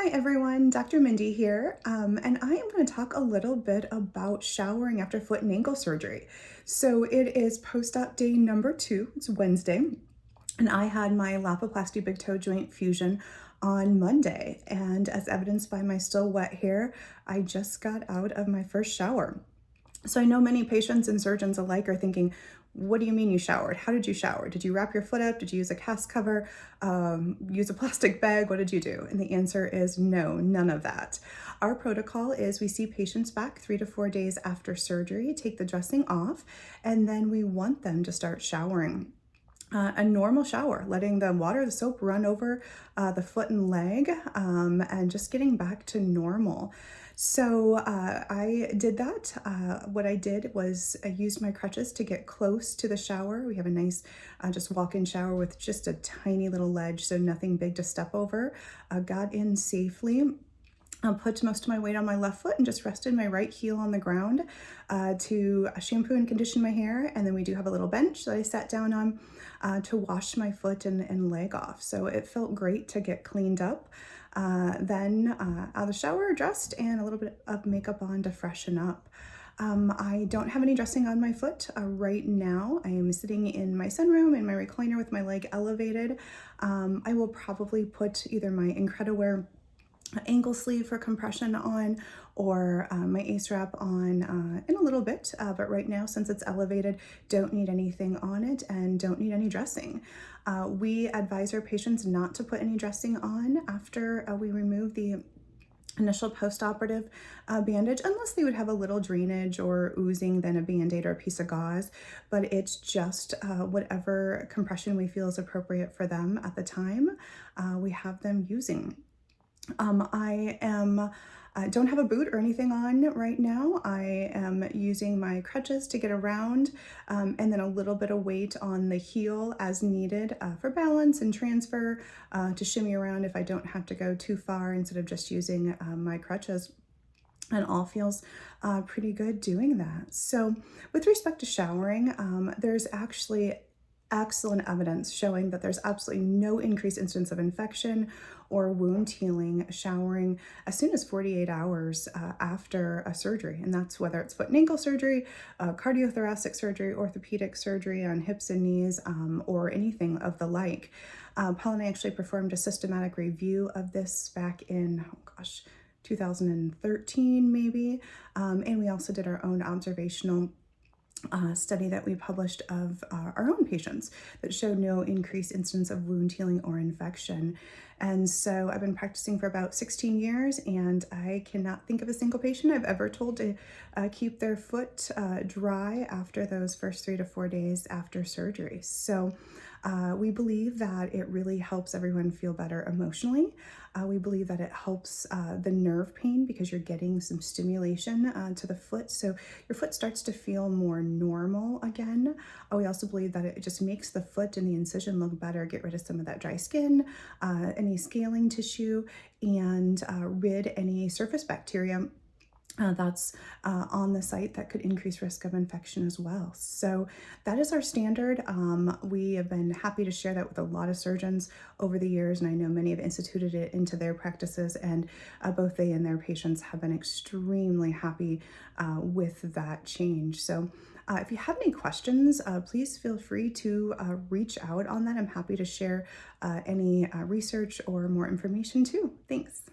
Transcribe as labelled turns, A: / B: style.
A: Hi everyone, Dr. Mindy here, and I am going to talk a little bit about showering after foot and ankle surgery. So it is post-op day number 2, it's Wednesday, and I had my Lapiplasty big toe joint fusion on Monday, and as evidenced by my still wet hair, I just got out of my first shower. So I know many patients and surgeons alike are thinking, what do you mean you showered? How did you shower? Did you wrap your foot up? Did you use a cast cover? Use a plastic bag? What did you do? And the answer is no, none of that. Our protocol is we see patients back 3 to 4 days after surgery, take the dressing off, and then we want them to start showering. A normal shower, letting the water, the soap run over the foot and leg, and just getting back to normal. So I did that. What I did was I used my crutches to get close to the shower. We have a nice just walk-in shower with just a tiny little ledge, so nothing big to step over. Got in safely. Put most of my weight on my left foot and just rested my right heel on the ground to shampoo and condition my hair. And then we do have a little bench that I sat down on to wash my foot and leg off. So it felt great to get cleaned up. Then out of the shower, dressed, and a little bit of makeup on to freshen up. I don't have any dressing on my foot right now. I am sitting in my sunroom in my recliner with my leg elevated. I will probably put either my Incrediwear ankle sleeve for compression on or my ace wrap on in a little bit, but right now, since it's elevated, don't need anything on it and don't need any dressing. We advise our patients not to put any dressing on after we remove the initial post-operative bandage, unless they would have a little drainage or oozing, then a band-aid or a piece of gauze, but it's just whatever compression we feel is appropriate for them at the time, we have them using. I don't have a boot or anything on right now. I am using my crutches to get around, and then a little bit of weight on the heel as needed for balance and transfer to shimmy around if I don't have to go too far instead of just using my crutches. And all feels pretty good doing that. So with respect to showering, there's actually excellent evidence showing that there's absolutely no increased incidence of infection or wound healing showering as soon as 48 hours after a surgery. And that's whether it's foot and ankle surgery, cardiothoracic surgery, orthopedic surgery on hips and knees, or anything of the like. Paul and I actually performed a systematic review of this back in, 2013 maybe. And we also did our own observational study that we published of our own patients that showed no increased incidence of wound healing or infection. And so I've been practicing for about 16 years, and I cannot think of a single patient I've ever told to keep their foot dry after those first 3 to 4 days after surgery. So we believe that it really helps everyone feel better emotionally. We believe that it helps the nerve pain because you're getting some stimulation to the foot, so your foot starts to feel more normal again. We also believe that it just makes the foot and the incision look better, get rid of some of that dry skin, any scaling tissue, and rid any surface bacteria that's on the site that could increase risk of infection as well. So that is our standard. We have been happy to share that with a lot of surgeons over the years, and I know many have instituted it into their practices, and both they and their patients have been extremely happy with that change. So if you have any questions, please feel free to reach out on that. I'm happy to share any research or more information too. Thanks.